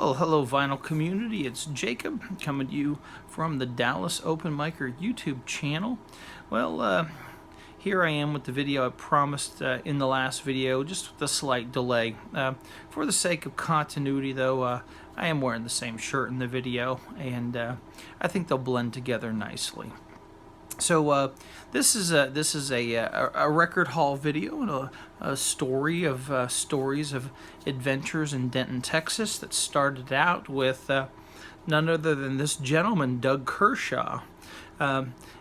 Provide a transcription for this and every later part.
Well, hello vinyl community, it's Jacob coming to you from the Dallas Open Micer YouTube channel. Well, here I am with the video I promised in the last video, just with a slight delay. For the sake of continuity though, I am wearing the same shirt in the video, and I think they'll blend together nicely. So this is a record haul video and a story of stories of adventures in Denton, Texas that started out with none other than this gentleman, Doug Kershaw.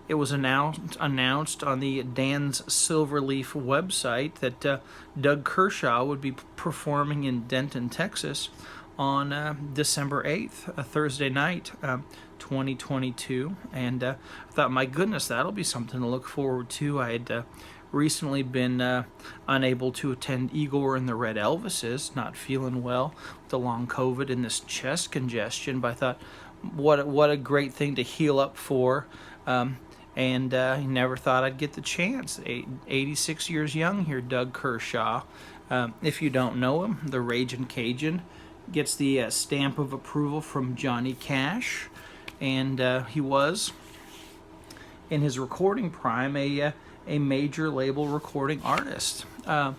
It was announced on the Dan's Silverleaf website that Doug Kershaw would be performing in Denton, Texas on December 8th, a Thursday night, 2022, and I thought, my goodness, that'll be something to look forward to. I had recently been unable to attend Igor and the Red Elvises, not feeling well with the long COVID and this chest congestion, but I thought, what a great thing to heal up for, and never thought I'd get the chance. 86 years young here, Doug Kershaw. If you don't know him, the Ragin' Cajun gets the stamp of approval from Johnny Cash, and he was, in his recording prime, a major label recording artist. Oh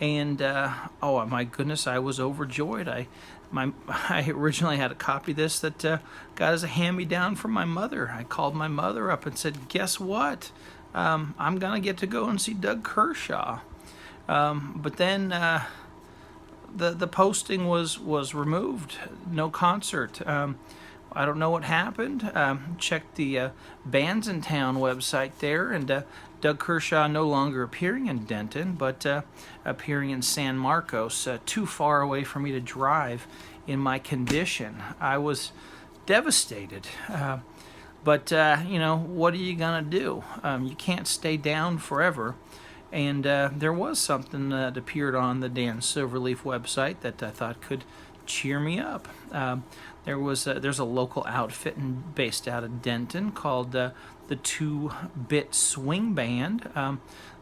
my goodness, I was overjoyed. I originally had a copy of this that got as a hand-me-down from my mother. I called my mother up and said, guess what? I'm gonna get to go and see Doug Kershaw. But then the posting was removed. No concert. I don't know what happened. Checked the Bands in Town website there, and Doug Kershaw no longer appearing in Denton, but appearing in San Marcos, too far away for me to drive in my condition. I was devastated. But you know, what are you gonna do? You can't stay down forever. And there was something that appeared on the Dan Silverleaf website that I thought could cheer me up. There's a local outfit based out of Denton called the 2-Bit Swing Band.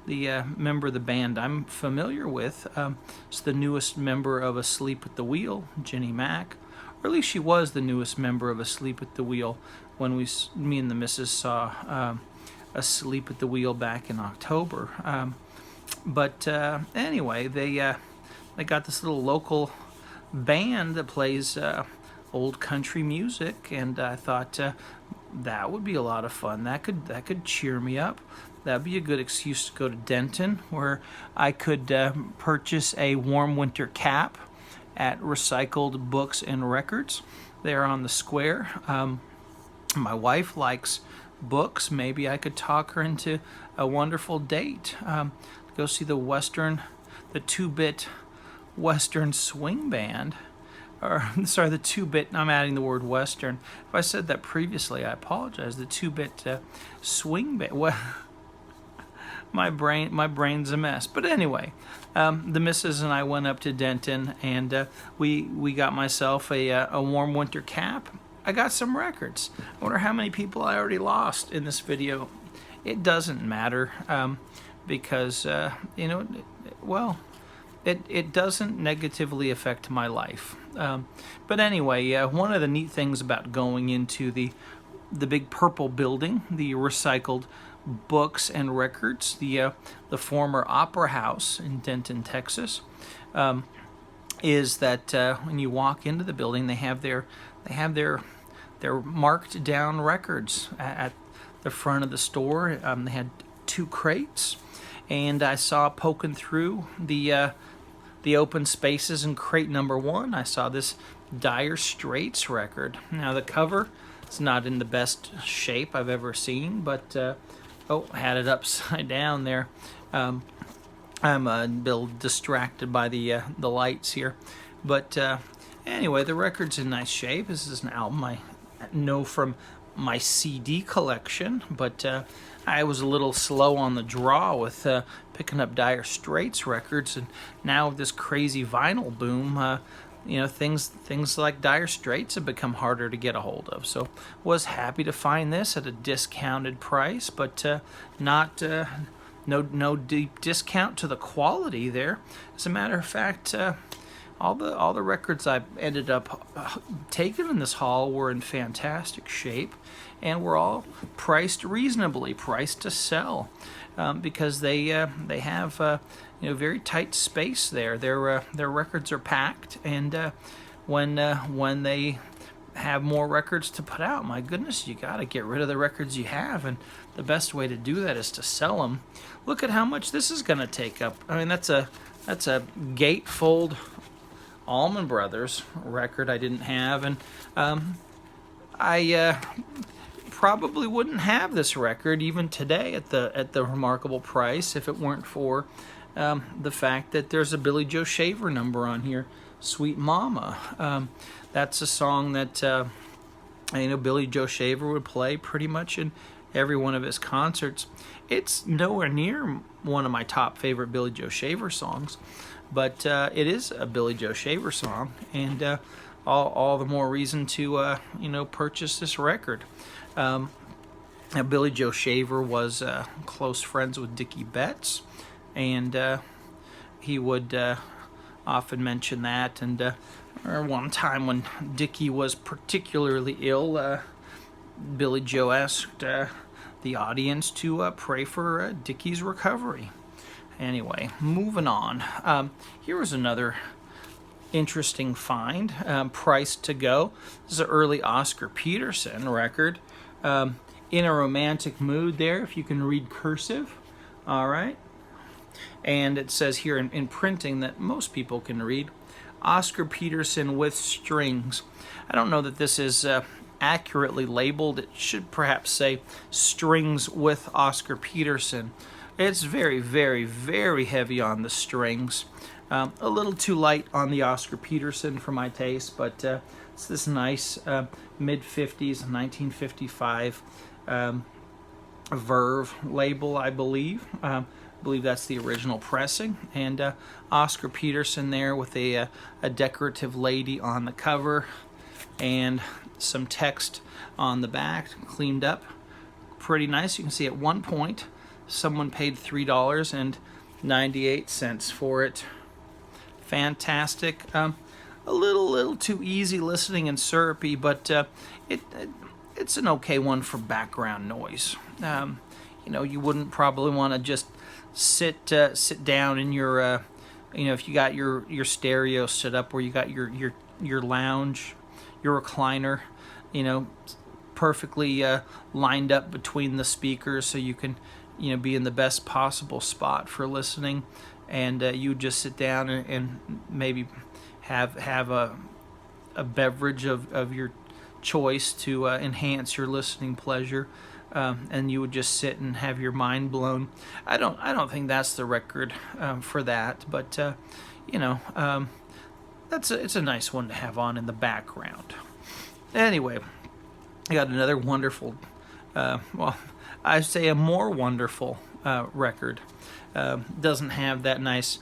The member of the band I'm familiar with is the newest member of Asleep at the Wheel, Jenny Mack, or at least she was the newest member of Asleep at the Wheel when me and the missus saw Asleep at the Wheel back in October. But anyway, they got this little local band that plays old country music, and I thought that would be a lot of fun. That could cheer me up. That'd be a good excuse to go to Denton, where I could purchase a warm winter cap at RecycledBooks&Records. They're on the square. My wife likes books. Maybe I could talk her into a wonderful date. Go see the 2-Bit Western Swing Band. Or, sorry, the 2-Bit, I'm adding the word Western. If I said that previously, I apologize. The 2-Bit Swing Band. Well, my brain's a mess. But anyway, the missus and I went up to Denton, and we got myself a warm winter cap. I got some records. I wonder how many people I already lost in this video. It doesn't matter, because, you know, well, it doesn't negatively affect my life. But anyway, one of the neat things about going into the big purple building, the Recycled Books and Records, the former Opera House in Denton, Texas, is that when you walk into the building, they have their marked down records at the front of the store. They had 2 crates, and I saw poking through the open spaces in crate number 1, I saw this Dire Straits record. Now the cover is not in the best shape I've ever seen, but oh, had it upside down there. I'm a little distracted by the lights here, but anyway, the record's in nice shape. This is an album I know from my CD collection, but I was a little slow on the draw with picking up Dire Straits records, and now with this crazy vinyl boom, you know, things like Dire Straits have become harder to get a hold of. So was happy to find this at a discounted price, but not no deep discount to the quality there. As a matter of fact, all the records I ended up taking in this haul were in fantastic shape, and were all priced reasonably, priced to sell, because they have very tight space there. Their records are packed, and when they have more records to put out, my goodness, you got to get rid of the records you have, and the best way to do that is to sell them. Look at how much this is going to take up. I mean, that's a gatefold Allman Brothers record I didn't have, and I probably wouldn't have this record even today at the remarkable price if it weren't for the fact that there's a Billy Joe Shaver number on here, Sweet Mama. That's a song that Billy Joe Shaver would play pretty much in every one of his concerts. It's nowhere near one of my top favorite Billy Joe Shaver songs, but it is a Billy Joe Shaver song, and all the more reason to purchase this record. Billy Joe Shaver was close friends with Dickie Betts, and he would often mention that. And one time when Dickie was particularly ill, Billy Joe asked the audience to pray for Dickie's recovery. Anyway, moving on. Here was another interesting find, priced to go. This is an early Oscar Peterson record. In a Romantic Mood there, if you can read cursive. All right. And it says here in printing that most people can read, Oscar Peterson with strings. I don't know that this is accurately labeled. It should perhaps say strings with Oscar Peterson. It's very, very, very heavy on the strings. A little too light on the Oscar Peterson for my taste, but it's this nice mid-50s, 1955 Verve label, I believe. I believe that's the original pressing, and Oscar Peterson there with a decorative lady on the cover and some text on the back, cleaned up pretty nice. You can see at one point someone paid $3.98 for it. Fantastic. A little too easy listening and syrupy, but it's an okay one for background noise. You wouldn't probably want to just sit down in your if you got your stereo set up where you got your lounge, your recliner, perfectly lined up between the speakers, so you can be in the best possible spot for listening, and you just sit down and maybe have a beverage of your choice to enhance your listening pleasure, and you would just sit and have your mind blown. I don't think that's the record for that, but it's a nice one to have on in the background. Anyway, I got another wonderful, I say a more wonderful record. Doesn't have that nice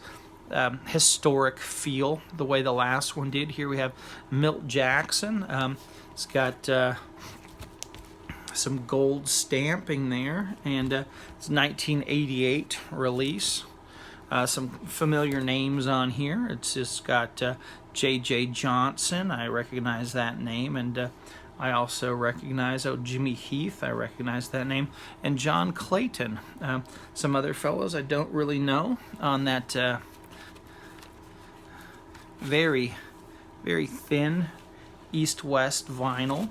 historic feel the way the last one did. Here we have Milt Jackson. It's got some gold stamping there, and it's 1988 release. Some familiar names on here. It's just got J.J. Johnson. I recognize that name, and I also recognize Jimmy Heath. I recognize that name, and John Clayton. Some other fellows I don't really know on that very, very thin East-West vinyl.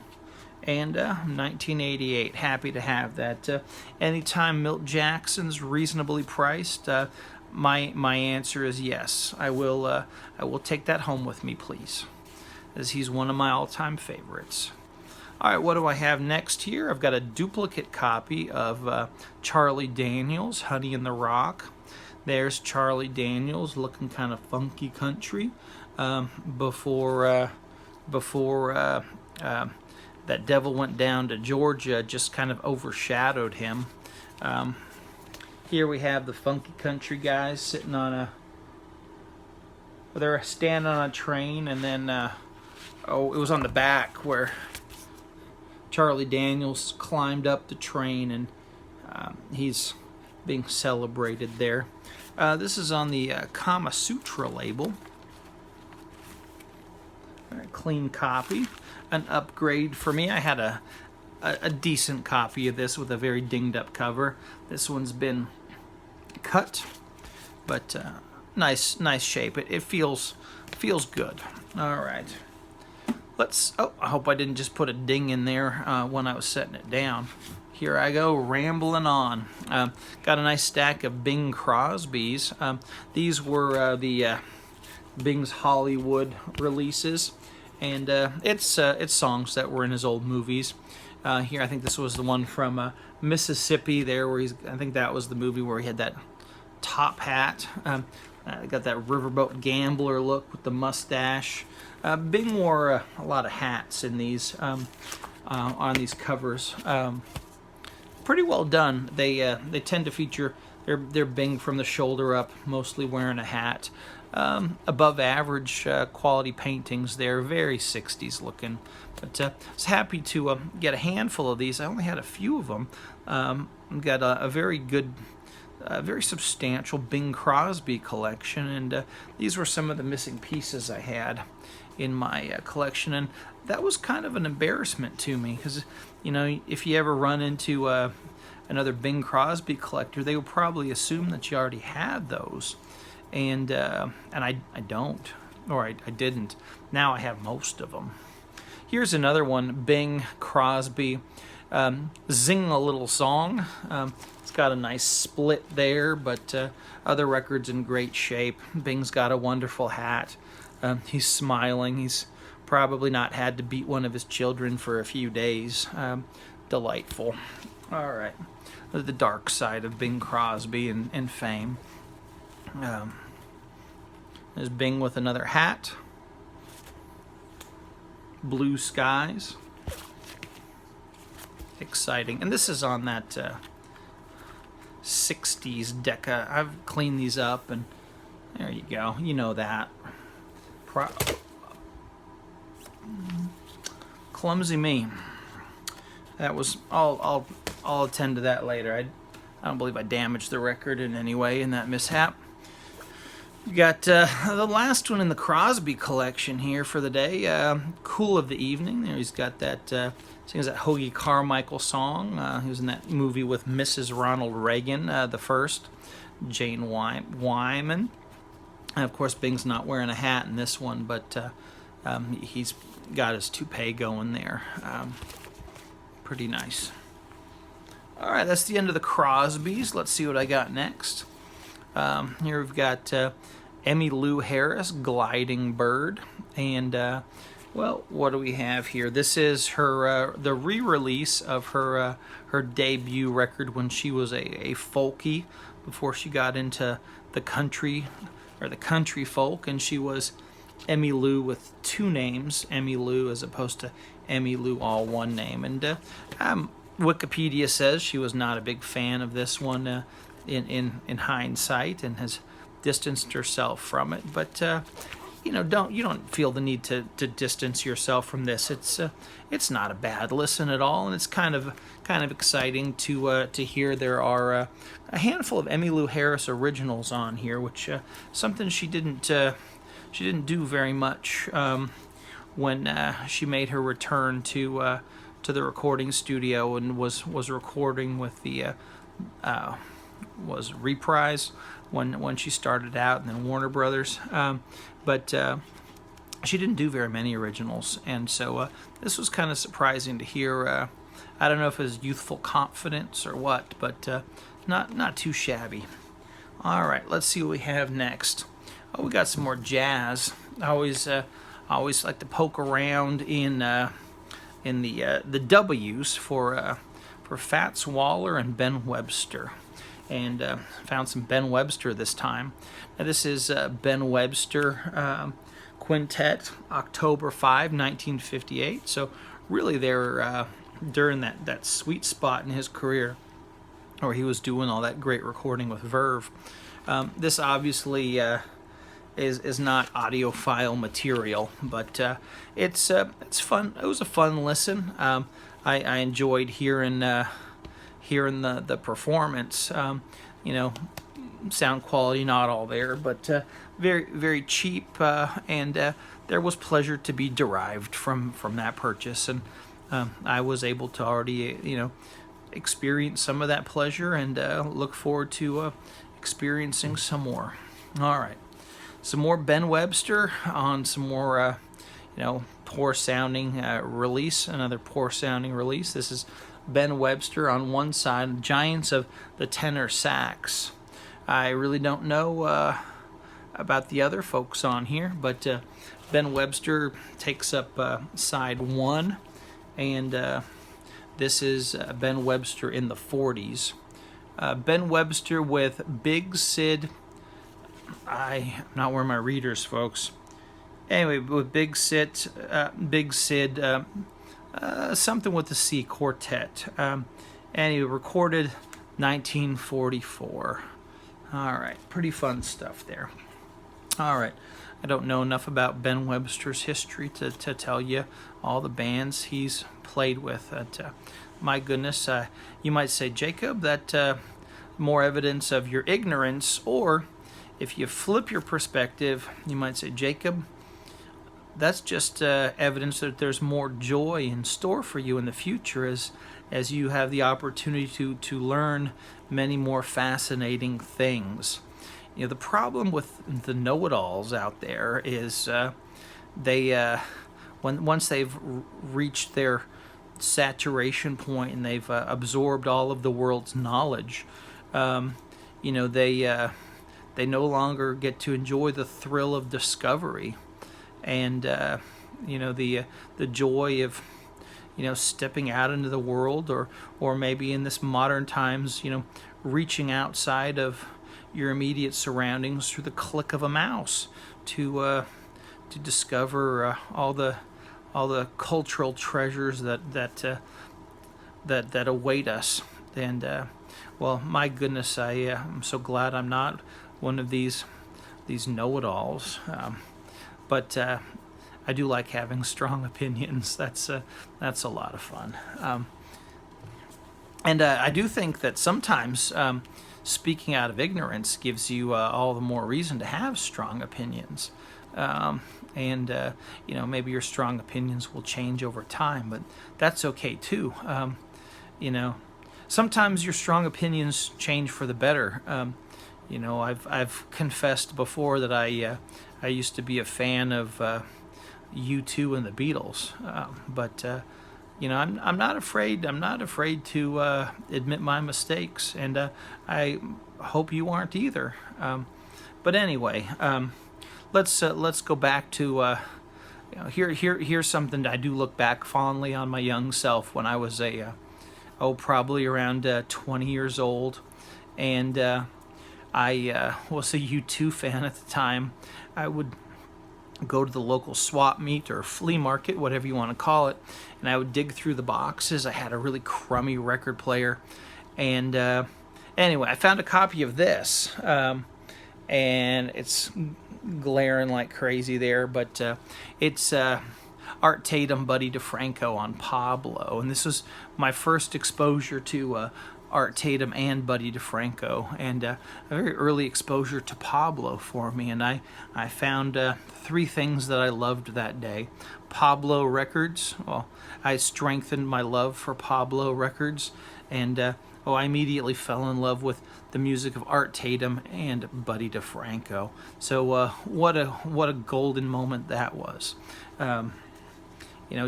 And 1988, happy to have that. Anytime Milt Jackson's reasonably priced, my answer is yes. I will take that home with me, please, as he's one of my all-time favorites. All right, what do I have next here? I've got a duplicate copy of Charlie Daniels, Honey in the Rock. There's Charlie Daniels looking kind of funky country before that Devil Went Down to Georgia just kind of overshadowed him. Here we have the funky country guys sitting on they're standing on a train, and then it was on the back where Charlie Daniels climbed up the train, and he's being celebrated there. This is on the Kama Sutra label. Very clean copy. An upgrade for me. I had a decent copy of this with a very dinged up cover. This one's been cut, but nice shape. It feels good. All right. I hope I didn't just put a ding in there when I was setting it down. Here I go, rambling on. Got a nice stack of Bing Crosby's. These were the Bing's Hollywood releases, and it's songs that were in his old movies. Here, I think this was the one from Mississippi. There, where I think that was the movie where he had that top hat. Got that riverboat gambler look with the mustache. Bing wore a lot of hats in these on these covers. Pretty well done. They tend to feature their Bing from the shoulder up, mostly wearing a hat. Above average quality paintings. They're very 60s looking. But I was happy to get a handful of these. I only had a few of them. Got a very good, very substantial Bing Crosby collection, and these were some of the missing pieces I had in my collection, and that was kind of an embarrassment to me, because if you ever run into another Bing Crosby collector, they will probably assume that you already had those, and I don't, or I didn't. Now I have most of them. Here's another one, Bing Crosby, Zing a Little Song. It's got a nice split there, but other records in great shape. Bing's got a wonderful hat. He's smiling. He's probably not had to beat one of his children for a few days. Delightful. All right. The dark side of Bing Crosby and fame. There's Bing with another hat. Blue skies. Exciting. And this is on that 60s Deca. I've cleaned these up, and there you go. You know that. Clumsy me. That was I'll attend to that later. I don't believe I damaged the record in any way in that mishap. We got the last one in the Crosby collection here for the day. Cool of the Evening. There he's got that sings that Hoagie Carmichael song. He was in that movie with Mrs. Ronald Reagan, the first, Jane Wyman. And of course, Bing's not wearing a hat in this one, but he's got his toupee going there. Pretty nice. All right, that's the end of the Crosbys. Let's see what I got next. Here we've got Emmylou Harris, Gliding Bird. And, well, what do we have here? This is her the re-release of her debut record when she was a folkie, before she got into the country, or the country folk, and she was Emmylou with two names, Emmylou as opposed to Emmylou all one name. And Wikipedia says she was not a big fan of this one in hindsight, and has distanced herself from it. But you don't feel the need to distance yourself from this. It's not a bad listen at all, and it's kind of exciting to hear there are a handful of Emmylou Harris originals on here, which something she didn't do very much when she made her return to the recording studio and was recording with the was Reprise when she started out, and then Warner Brothers, but she didn't do very many originals, and so this was kind of surprising to hear. I don't know if it was youthful confidence or what, but not too shabby. All right, let's see what we have next. Oh, we got some more jazz. I always like to poke around in the W's for Fats Waller and Ben Webster, and found some Ben Webster this time. Now this is Ben Webster Quintet, October 5, 1958. So really they're during that sweet spot in his career where he was doing all that great recording with Verve. This obviously is not audiophile material, but it's fun. It was a fun listen. I enjoyed hearing the performance. Sound quality not all there, but very very cheap, and there was pleasure to be derived from that purchase, and I was able to already experience some of that pleasure, and look forward to experiencing some more. All right, some more Ben Webster on some more poor sounding release, another poor sounding release. This is Ben Webster on one side, Giants of the Tenor Sax. I really don't know about the other folks on here, but Ben Webster takes up side one, and this is Ben Webster in the 40s. Ben Webster with Big Sid. I'm not wearing my readers, folks. Anyway, with Big Sid, something with the C Quartet. And he recorded 1944. All right, pretty fun stuff there. All right, I don't know enough about Ben Webster's history to tell you all the bands he's played with. My goodness, you might say, Jacob, that more evidence of your ignorance, or if you flip your perspective, you might say, Jacob, that's just evidence that there's more joy in store for you in the future as you have the opportunity to learn many more fascinating things. The problem with the know-it-alls out there is once they've reached their saturation point and they've absorbed all of the world's knowledge, they no longer get to enjoy the thrill of discovery, and the joy of stepping out into the world, or maybe in this modern times, reaching outside of your immediate surroundings through the click of a mouse to discover all the cultural treasures that await us. And well, my goodness, I'm so glad I'm not one of these know-it-alls. But I do like having strong opinions. That's a lot of fun. And I do think that sometimes speaking out of ignorance gives you all the more reason to have strong opinions. And maybe your strong opinions will change over time, but that's okay too. Sometimes your strong opinions change for the better. I've confessed before that I used to be a fan of U2 and the Beatles, but I'm not afraid. I'm not afraid to admit my mistakes, and I hope you aren't either. But anyway, let's go back to here's something that I do look back fondly on my young self when I was probably around 20 years old, and I was a U2 fan at the time. I would go to the local swap meet or flea market, whatever you want to call it, and I would dig through the boxes. I had a really crummy record player, and anyway, I found a copy of this, and it's glaring like crazy there, but it's Art Tatum, Buddy DeFranco on Pablo, and this was my first exposure to Art Tatum and Buddy DeFranco, and a very early exposure to Pablo for me. And I found three things that I loved that day. Pablo records. Well, I strengthened my love for Pablo records, and I immediately fell in love with the music of Art Tatum and Buddy DeFranco. So what a golden moment that was.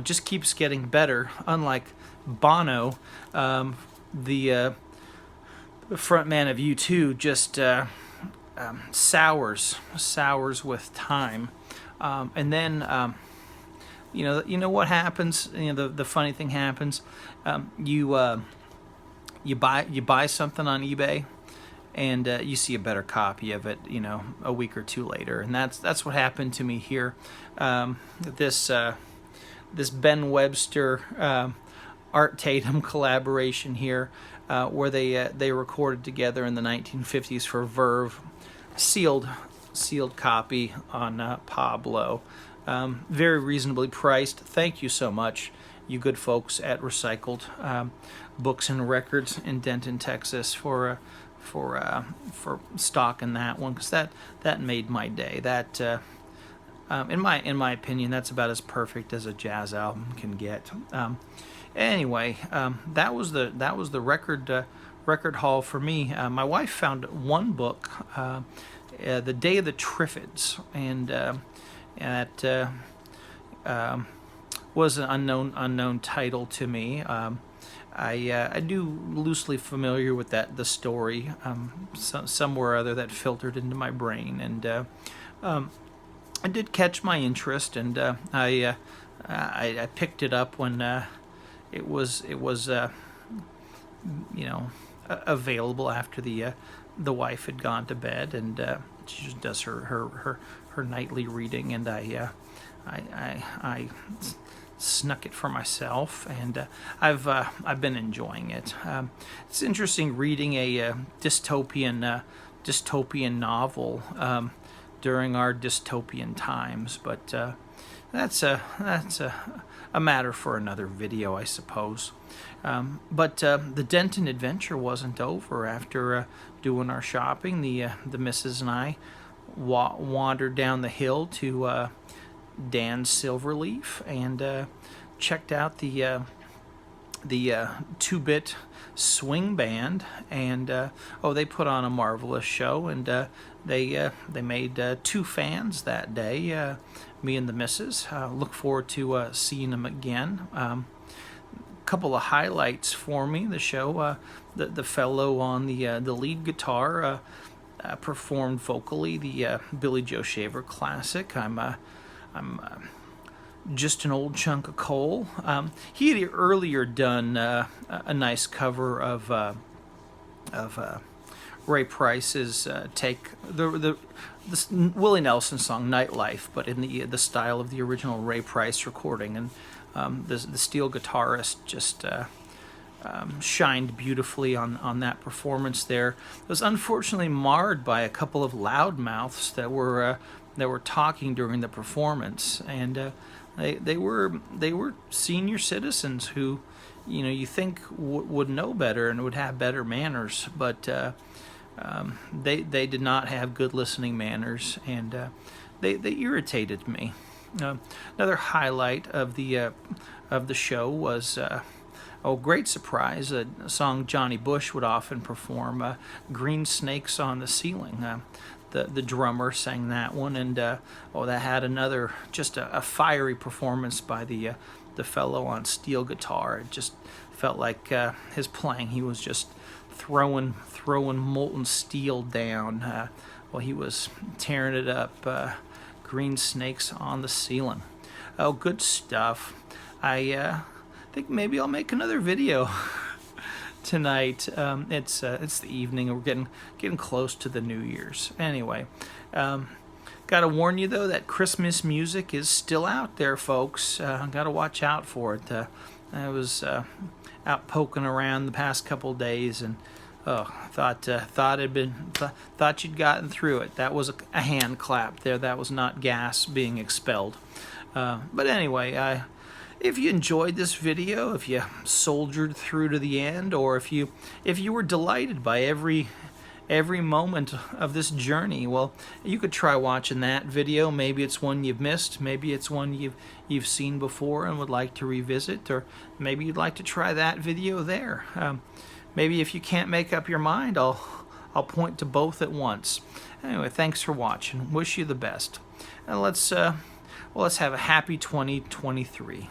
Just keeps getting better. Unlike Bono, the frontman of U2 just sours with time, and then what happens. The funny thing happens. You buy something on eBay, and you see a better copy of it, a week or two later, and that's what happened to me here. This Ben Webster Art Tatum collaboration here, where they recorded together in the 1950s for Verve, sealed copy on Pablo, very reasonably priced. Thank you so much, you good folks at Recycled Books and Records in Denton, Texas, for stocking that one, because that made my day. In my opinion, that's about as perfect as a jazz album can get. Anyway, that was the record haul for me. My wife found one book, The Day of the Triffids, and that was an unknown title to me. I do loosely familiar with the story, somewhere or other that filtered into my brain, and it did catch my interest, and I picked it up when it was available after the wife had gone to bed, and she just does her nightly reading, and I snuck it for myself, and I've been enjoying it. It's interesting reading a dystopian novel during our dystopian times, but that's a matter for another video, I suppose. But the Denton adventure wasn't over. After doing our shopping, the missus and I wandered down the hill to Dan's Silverleaf and checked out the 2-bit swing band, and they put on a marvelous show, and they made 2 fans that day, me and the missus. Look forward to seeing them again. Couple of highlights for me: the show, the fellow on the lead guitar performed vocally the Billy Joe Shaver classic, I'm Just an Old Chunk of Coal. He had earlier done a nice cover of Ray Price's take, the Willie Nelson song "Nightlife," but in the style of the original Ray Price recording, and the steel guitarist just shined beautifully on that performance there. It was unfortunately marred by a couple of loudmouths that were talking during the performance, and they were senior citizens who, you think would know better and would have better manners, but they did not have good listening manners, and they irritated me. Another highlight of the show was great surprise, a song Johnny Bush would often perform, "Green Snakes on the Ceiling." The drummer sang that one, and that had another just a fiery performance by the fellow on steel guitar. It just felt like his playing, he was just throwing molten steel down while he was tearing it up. Green Snakes on the Ceiling. Oh, good stuff. I think maybe I'll make another video tonight. It's the evening, and we're getting close to the New Year's. Anyway, gotta warn you though that Christmas music is still out there, folks. Gotta watch out for it. I was out poking around the past couple days, and thought you'd gotten through it. That was a hand clap there. That was not gas being expelled. But anyway, if you enjoyed this video, if you soldiered through to the end, or if you were delighted by every moment of this journey, well, you could try watching that video. Maybe it's one you've missed, maybe it's one you've seen before and would like to revisit, or maybe you'd like to try that video there. Maybe if you can't make up your mind, I'll point to both at once. Anyway, thanks for watching. Wish you the best. And let's have a happy 2023.